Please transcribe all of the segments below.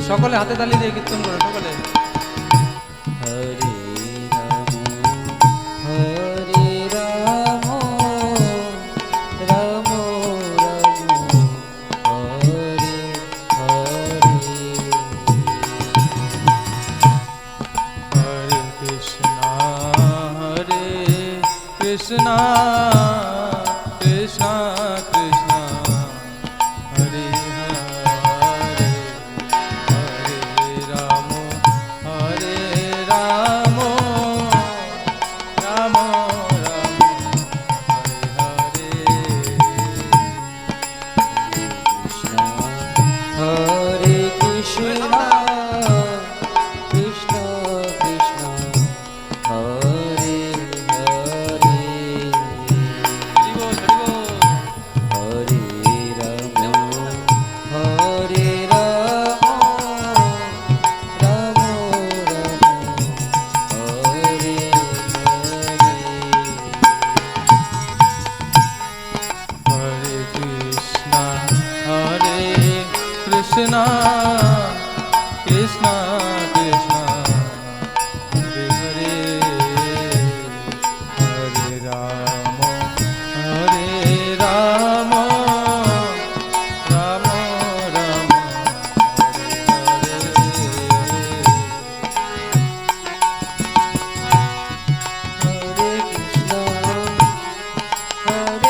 সকলে হাতে তালি দিয়ে কীর্তন করে সকলে। Krishna Krishna Krishna Hare Hare Hare Ramo Hare Ramo Ramo Ramo Hare Hare Krishna Krishna Krishna Hare Krishna Krishna Krishna Hare Hare Hare Rama Hare Rama Rama Rama Hare Hare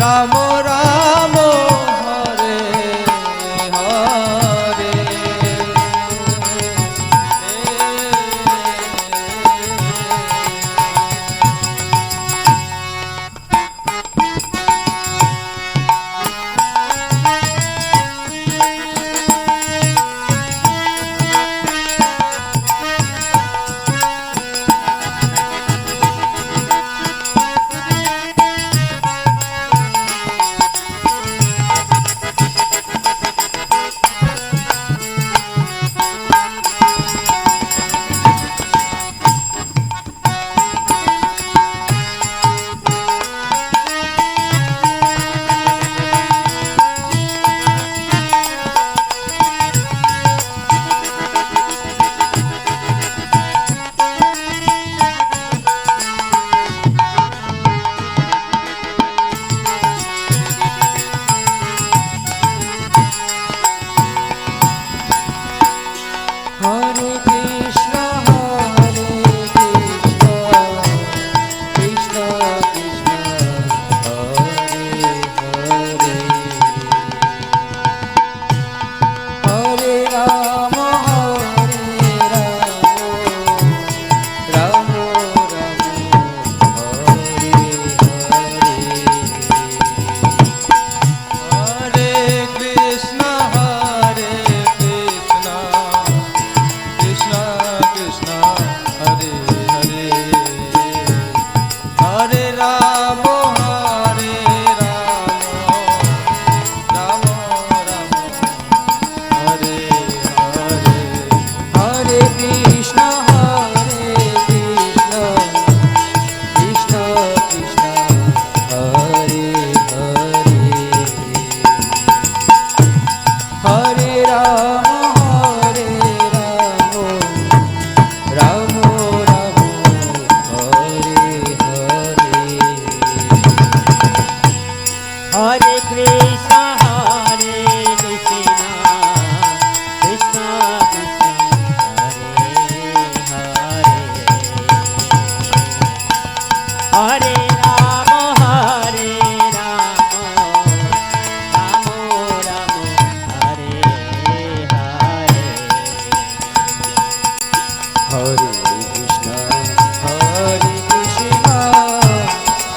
Ram Ram Hare Hare Hare Krishna হরে কৃষ্ণ কৃষ্ণ কৃষ্ণ হরে হরে হরে রাম হরে রাম রাম রাম হরে হরে হরে কৃষ্ণ হরে কৃষ্ণ কৃষ্ণ কৃষ্ণ হরে হরে হরে রাম হরে রাম রাম রাম হরে হরে হরে কৃষ্ণ হরে কৃষ্ণ কৃষ্ণ কৃষ্ণ হরে হরে হরে রাম হরে Ram Ram Ram Hare Hare Hare Krishna, Hare Krishna, Krishna Krishna, Hare Hare. Hare Rama, Hare Rama, Rama Rama, Hare Hare. হরে কৃষ্ণ হরে কৃষ্ণ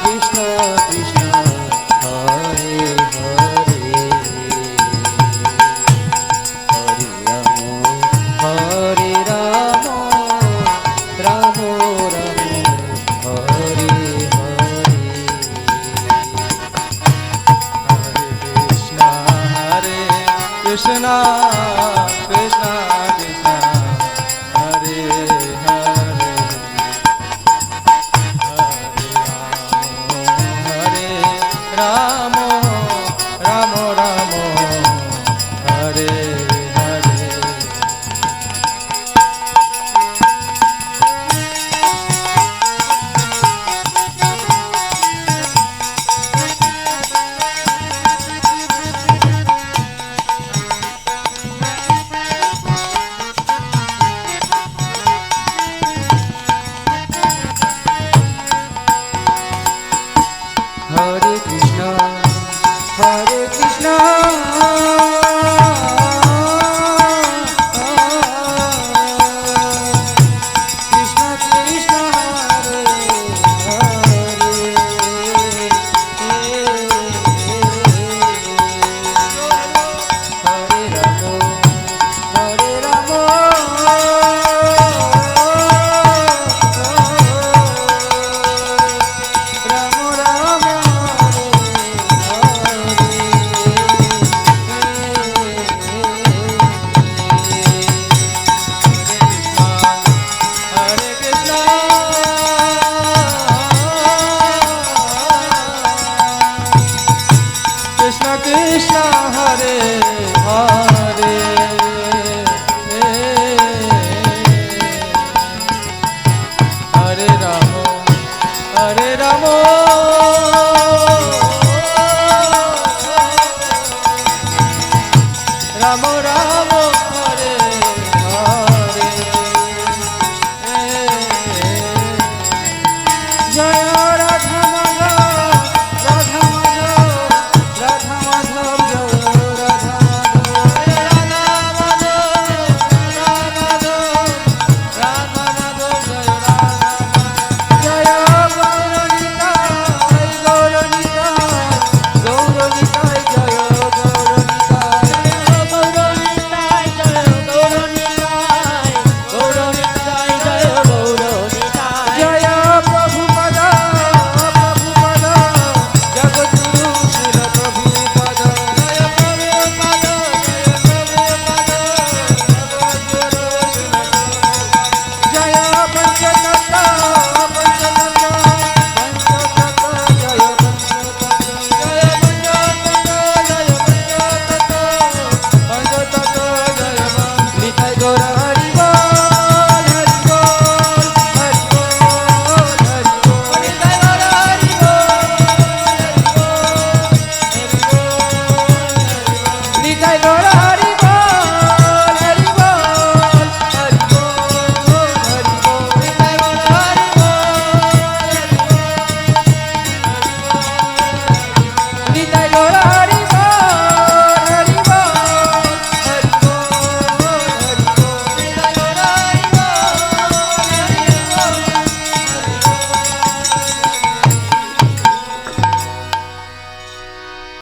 কৃষ্ণ কৃষ্ণ হরে হরে হরে রাম রাম রাম হরে হরে কৃষ্ণ হরে কৃষ্ণ কৃষ্ণ কৃষ্ণ হরে হরে হরে রাম রাম রাম হরে হরে হরে কৃষ্ণ হরে কৃষ্ণ কৃষ্ণ কৃষ্ণ হরে হরে হরে রাম রাম রাম হরে কৃষ্ণ কৃষ্ণ কৃষ্ণ হরে